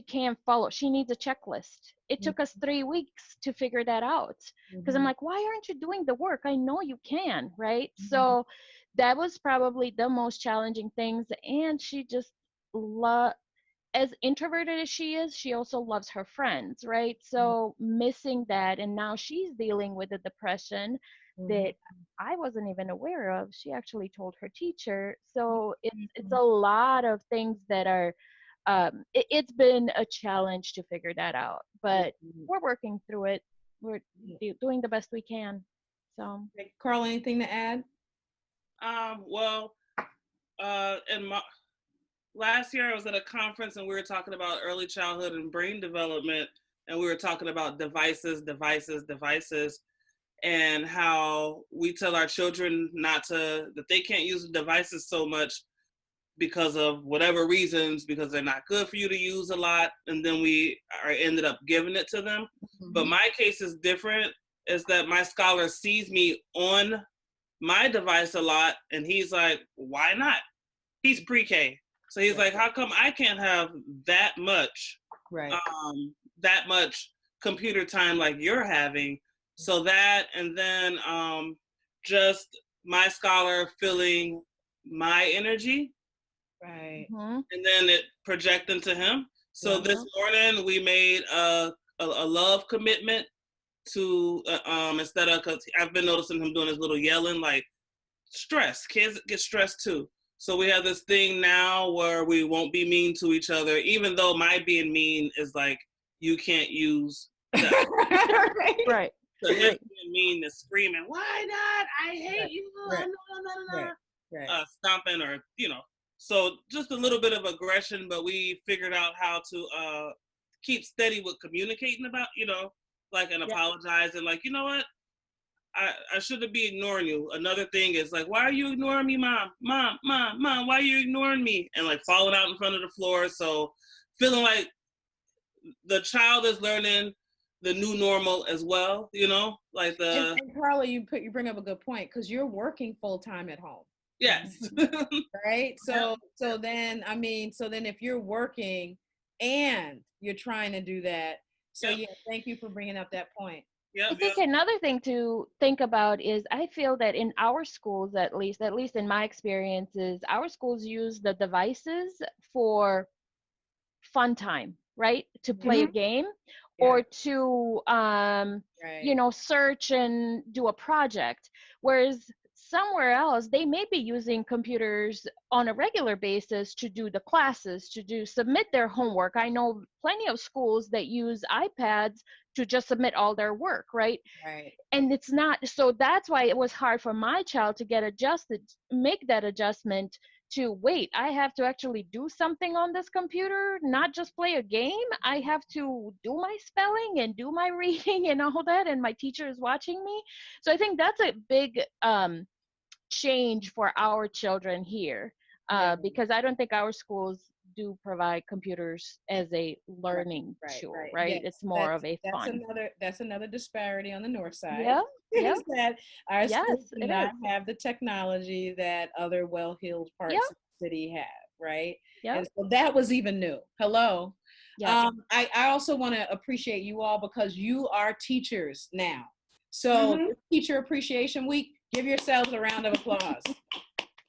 can't follow. She needs a checklist. It took us 3 weeks to figure that out because I'm like, why aren't you doing the work? I know you can, right? So that was probably the most challenging things. And she just as introverted as she is, she also loves her friends, right? So missing that, and now she's dealing with the depression that I wasn't even aware of. She actually told her teacher. So it's a lot of things that are it's been a challenge to figure that out, but we're working through it. We're doing the best we can. So, Karla, anything to add? Well, last year I was at a conference and we were talking about early childhood and brain development, and we were talking about devices, and how we tell our children that they can't use the devices so much because of whatever reasons, because they're not good for you to use a lot, and then we ended up giving it to them. But my case is different, is that my scholar sees me on my device a lot, and he's like, why not? He's pre-K. So he's like, how come I can't have that much, that much computer time like you're having? So that, and then just my scholar feeling my energy, and then it project into him. So this morning we made a love commitment to instead of, because I've been noticing him doing his little yelling, like stress. Kids get stressed too. So we have this thing now where we won't be mean to each other, even though my being mean is like, you can't use that. Right. So his being mean is screaming, why not? I hate you. Stomping, or so just a little bit of aggression, but we figured out how to keep steady with communicating about, and apologizing, like, you know what? I shouldn't be ignoring you. Another thing is like, why are you ignoring me, mom? Mom, why are you ignoring me? And like falling out in front of the floor. So feeling like the child is learning the new normal as well, you know, like and Karla, you bring up a good point, because you're working full time at home. yes. Right. So then if you're working and you're trying to do that, so Yep. yeah, thank you for bringing up that point. Yep, I think another thing to think about is I feel that in our schools, at least in my experiences, our schools use the devices for fun time, right? To play a game or to, you know, search and do a project. Whereas somewhere else, they may be using computers on a regular basis to do the classes, to submit their homework. I know plenty of schools that use iPads to just submit all their work, right? Right. And it's not, so that's why it was hard for my child to get adjusted, make that adjustment to wait, I have to actually do something on this computer, not just play a game. I have to do my spelling and do my reading and all that, and my teacher is watching me. So I think that's a big change for our children here, because I don't think our schools do provide computers as a learning tool, right? Yes, it's more of a fun. That's another disparity on the north side. Yeah, yeah. Is that our schools do it not is. have the technology that other well-heeled parts of the city have, right? Yeah. And so that was even new. Hello. Yeah. I also want to appreciate you all, because you are teachers now. So this Teacher Appreciation Week, give yourselves a round of applause.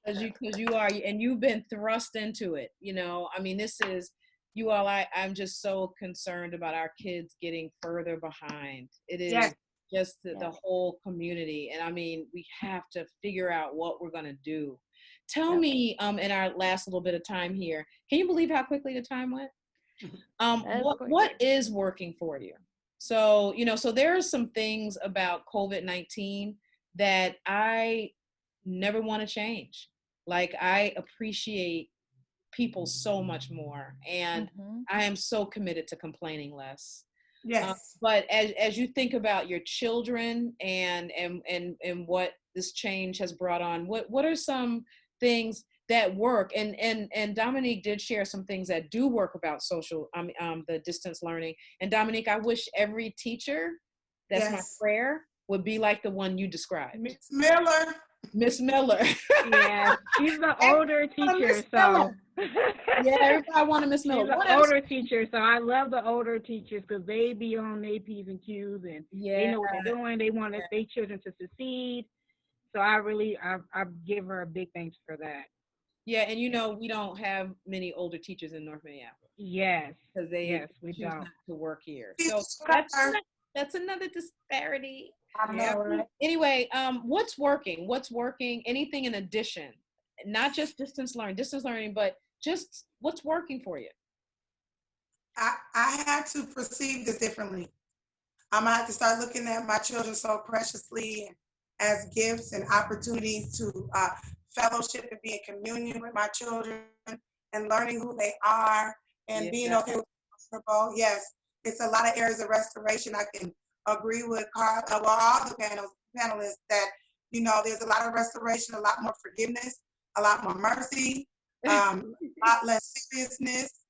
Because you are, and you've been thrust into it. You know, I mean, this is, you all, I'm just so concerned about our kids getting further behind. It is just the whole community. And I mean, we have to figure out what we're going to do. Tell me, in our last little bit of time here, can you believe how quickly the time went? What is working for you? So, you know, so there are some things about COVID-19 that I never want to change. Like, I appreciate people so much more, and I am so committed to complaining less. Yes. But as you think about your children and what this change has brought on, what are some things that work? And Dominique did share some things that do work about the distance learning. And Dominique, I wish every teacher, that's my prayer, would be like the one you described. Miss Miller. Miss Miller. Yeah, she's the older teacher, so. Yeah, everybody want to Miss Miller. She's an older teacher, so I love the older teachers because they be on their P's and Q's, and they know what they're doing. They want their children to succeed. So I give her a big thanks for that. Yeah, and you know, we don't have many older teachers in North Minneapolis. Yes. Because they we choose don't. not to work here. So that's another disparity. I know, right? Anyway, what's working? What's working? Anything in addition? Not just distance learning, but just what's working for you? I had to perceive this differently. I'm gonna have to start looking at my children so preciously as gifts and opportunities to fellowship and be in communion with my children and learning who they are and being okay with comfortable. Yes, it's a lot of areas of restoration. I can agree with Karla, all the panelists that, you know, there's a lot of restoration, a lot more forgiveness, a lot more mercy, a lot less seriousness,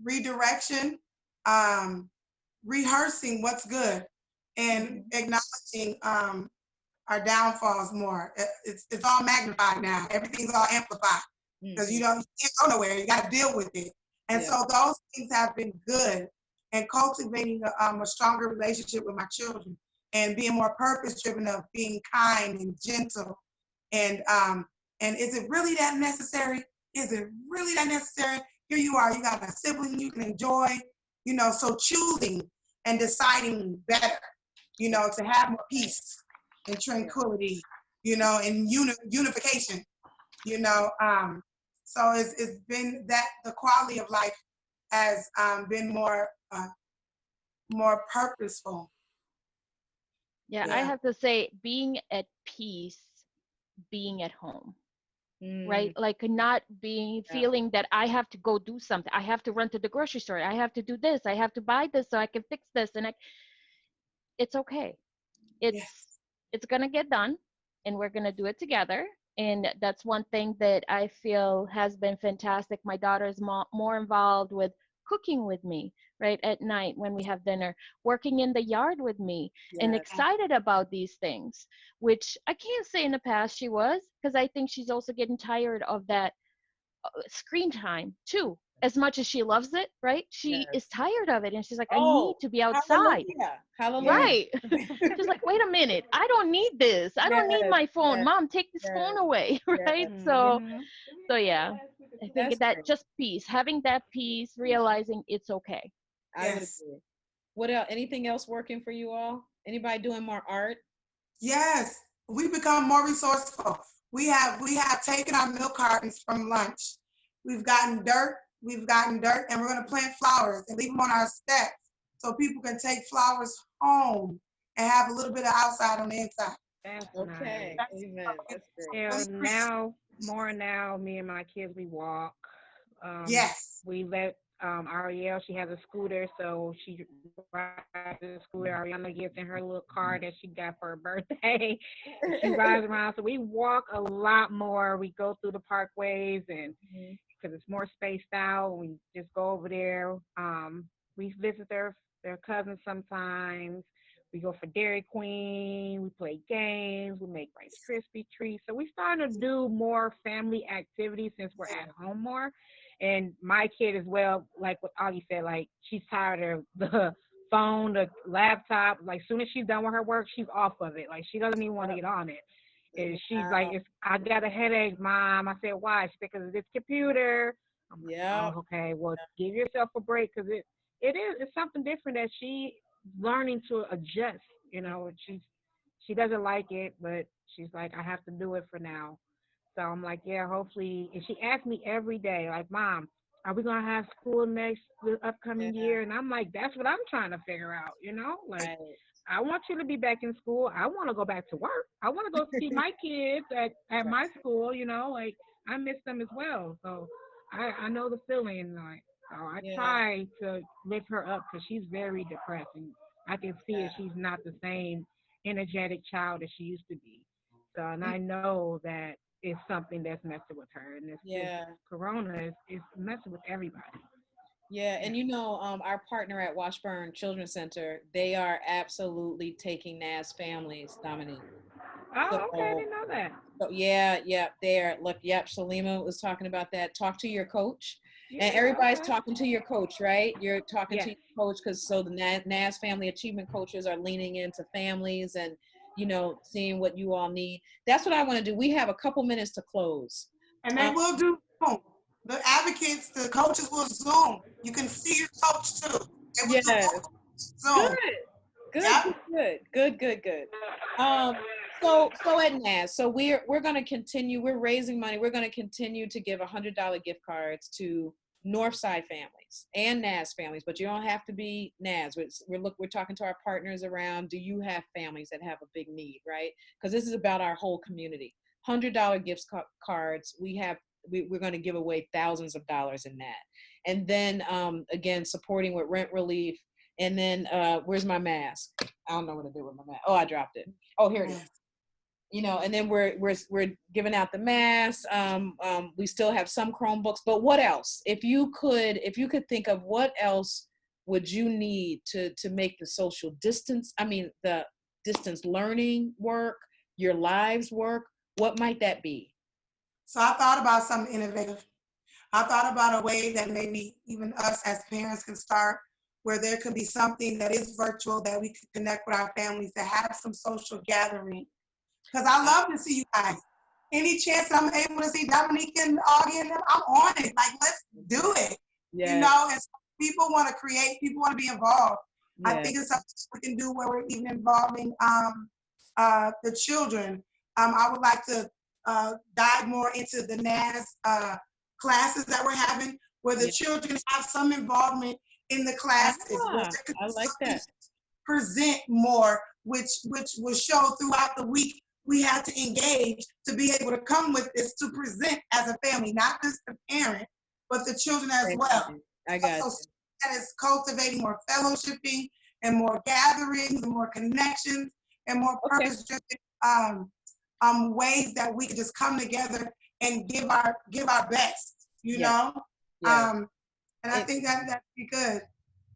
redirection, rehearsing what's good, and acknowledging our downfalls more. It's all magnified now. Everything's all amplified because you can't go nowhere. You got to deal with it. And so those things have been good, and cultivating a stronger relationship with my children and being more purpose-driven of being kind and gentle. And is it really that necessary? Is it really that necessary? Here you are, you got a sibling you can enjoy, you know, so choosing and deciding better, you know, to have more peace and tranquility, you know, and unification, you know. So it's been that the quality of life has been more purposeful. Yeah, I have to say, being at peace, being at home, right? Like not feeling that I have to go do something. I have to run to the grocery store. I have to do this. I have to buy this so I can fix this. And it's okay. It's going to get done, and we're going to do it together. And that's one thing that I feel has been fantastic. My daughter is more involved with cooking with me, right, at night when we have dinner, working in the yard with me, and Yes. excited about these things, which I can't say in the past she was, because I think she's also getting tired of that screen time too. As much as she loves it, right? She is Yes. tired of it, and she's like, I need Oh, to be outside. hallelujah. Hallelujah. Right. She's like, wait a minute, I don't need this. I don't need Yes, my phone. yes, Mom, take this yes, phone away. Right. yes. Mm-hmm. So yeah, I That's think that great. just peace, having that peace, realizing it's okay. I would Yes. agree. What else? Anything else working for you all? Anybody doing more art? Yes, we become more resourceful. We have taken our milk cartons from lunch. We've gotten dirt. And we're gonna plant flowers and leave them on our steps so people can take flowers home and have a little bit of outside on the inside. That's Okay. nice. Amen. That's great. Yeah, Really now, me and my kids, we walk. Yes. We let Ariel, she has a scooter, so she rides the scooter. Ariana gets in her little car that she got for her birthday. She rides around. So we walk a lot more. We go through the parkways, and Mhm. because it's more spaced out, we just go over there. We visit their cousins sometimes. We go for Dairy Queen. We play games. We make Rice Krispie treats. So we starting to do more family activities since we're at home more. And my kid as well, like what Augie said, like she's tired of the phone, the laptop. Like soon as she's done with her work, she's off of it. Like she doesn't even want to get on it. And she's like, Wow. I got a headache, Mom. I said, why? She said, because of this computer. I'm like, Yeah. oh, okay. Well, give yourself a break because it's something different that she learning to adjust. She doesn't like it, but she's like, I have to do it for now. So I'm like, yeah, hopefully. And she asks me every day, like, Mom, are we gonna have school the upcoming Yeah. year? And I'm like, that's what I'm trying to figure out. Like Right. I want you to be back in school. I want to go back to work. I want to go see my kids at my school. Like I miss them as well. So I know the feeling. Like so I Yeah. try to lift her up because she's very depressed, and I can see it. Yeah. She's not the same energetic child that she used to be. So, and Mm. I know that it's something that's messing with her, and this Yeah. corona is messing with everybody. Yeah. Yeah. And our partner at Washburn Children's Center, they are absolutely taking NAS families, Dominique. Oh, okay. I So, didn't know that. so yeah, there. Look, yep, Saleemah was talking about that. Talk to your coach. And Yeah. everybody's Okay. talking to your coach, right? You're talking to Yes. your coach because so the NAS family achievement coaches are leaning into families and, seeing what you all need. That's what I want to do. We have a couple minutes to close. And they will do Zoom. The advocates, the coaches will Zoom. You can see your coach too. They will do Yes. Zoom. Good, Yep. good. Um, so at NAS, so we're going to continue. We're raising money. We're going to continue to give $100 gift cards to Northside families and NAS families, but you don't have to be NAS. We're talking to our partners around. Do you have families that have a big need, right? Because this is about our whole community. $100 gift cards. We're going to give away thousands of dollars in that, and then again supporting with rent relief. And then where's my mask? I don't know what to do with my mask. Oh, I dropped it. Oh, here it is. And then we're giving out the masks. We still have some Chromebooks, but what else? If you could think of what else would you need to make the the distance learning work, your lives work, what might that be? So I thought about something innovative. I thought about a way that maybe even us as parents can start, where there could be something that is virtual that we could connect with our families to have some social gathering. Because I love to see you guys. Any chance I'm able to see Dominique and Augie and them, I'm on it. Like, let's do it. Yeah. And people want to create, people want to be involved. Yeah. I think it's something we can do where we're even involving the children. I would like to dive more into the NAS classes that we're having, where the children have some involvement in the classes. I like that. Present more, which will show throughout the week. We have to engage to be able to come with this to present as a family, not just the parent, but the children as well. I got so you. That is cultivating more fellowshipping and more gatherings and more connections and more purpose-driven ways that we can just come together and give our best, you know? Yeah. And I think that'd be good.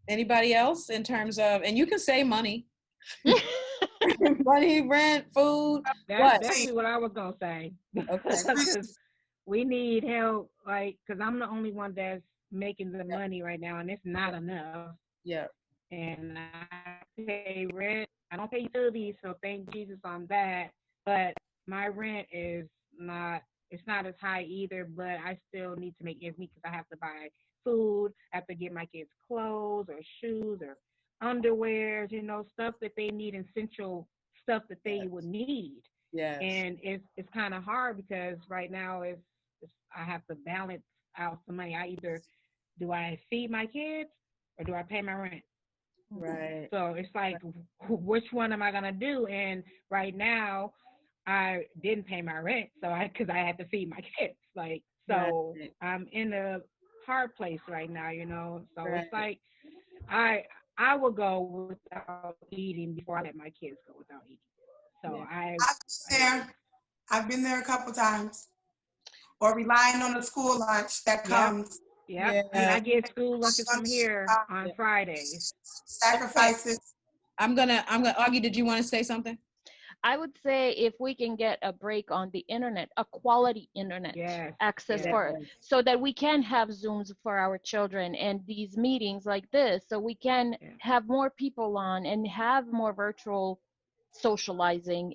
Anybody else in terms of, and you can say money, money, rent, food, That's what? definitely what I was gonna say. Okay. Because we need help, like, because I'm the only one that's making the money right now, and it's not enough. Yeah. And I pay rent. I don't pay utilities, so thank Jesus on that. But my rent is not. It's not as high either, but I still need to make ends meet because I have to buy food, I have to get my kids clothes or shoes or underwears, stuff that they need, essential stuff that they would need. Yes. And it's kind of hard because right now it's I have to balance out some money. I either do I feed my kids or do I pay my rent? Right. So it's like, which one am I gonna do? And right now, I didn't pay my rent, because I had to feed my kids. Like, so Right. I'm in a hard place right now, So Right. it's like I will go without eating before I let my kids go without eating. So I've been there a couple times, or relying on the school lunch that comes. Yep. Yeah. I get school lunches from here on Fridays. Sacrifices. I'm gonna, Augie, did you want to say something? I would say if we can get a break on the internet, a quality internet access so that we can have Zooms for our children and these meetings like this, so we can have more people on and have more virtual socializing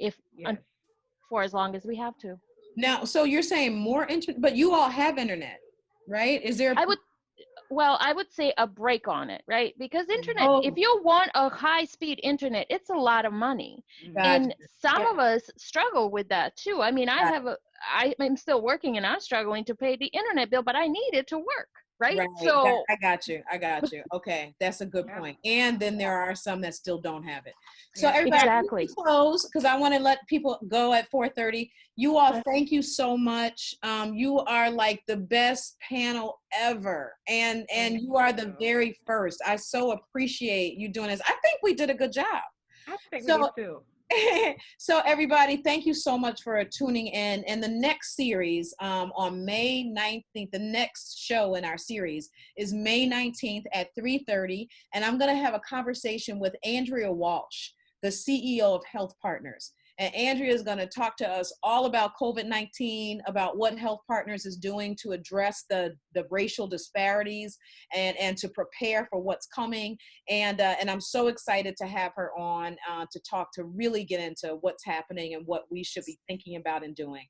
for as long as we have to. Now, so you're saying more internet, but you all have internet, right? Is there? I would say a break on it, right? Because internet, if you want a high-speed internet, it's a lot of money. Gotcha. And some of us struggle with that too. I mean, I'm still working and I'm struggling to pay the internet bill, but I need it to work, right? So I got you. Okay, that's a good point. And then there are some that still don't have it. So everybody, close, because I want to let people go at 4:30. You all, thank you so much. You are like the best panel ever, and you are the very first. I so appreciate you doing this. I think we did a good job. I think we did too. So everybody, thank you so much for tuning in. And the next series on May 19th, the next show in our series is May 19th at 3:30. And I'm going to have a conversation with Andrea Walsh, the CEO of Health Partners. And Andrea is going to talk to us all about COVID-19, about what Health Partners is doing to address the racial disparities and to prepare for what's coming. And I'm so excited to have her on to talk, to really get into what's happening and what we should be thinking about and doing.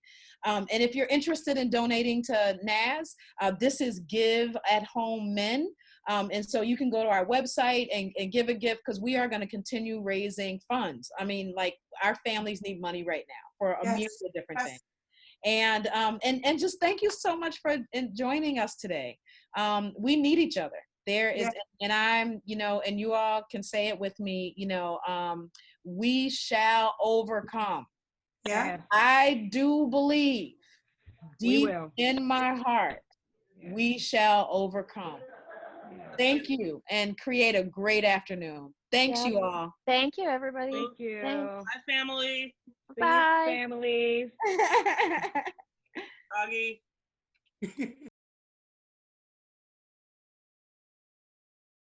And if you're interested in donating to NAS, this is Give at Home Men. And so you can go to our website and give a gift, because we are going to continue raising funds. I mean, like, our families need money right now for a myriad of different things. And just thank you so much for joining us today. We need each other. There is, and I'm, and you all can say it with me, we shall overcome. Yeah. I do believe deep in my heart, we shall overcome. Thank you, and create a great afternoon. Thanks, you all. Thank you, everybody. Thank you. Bye, family. Bye. See you, families. Augie.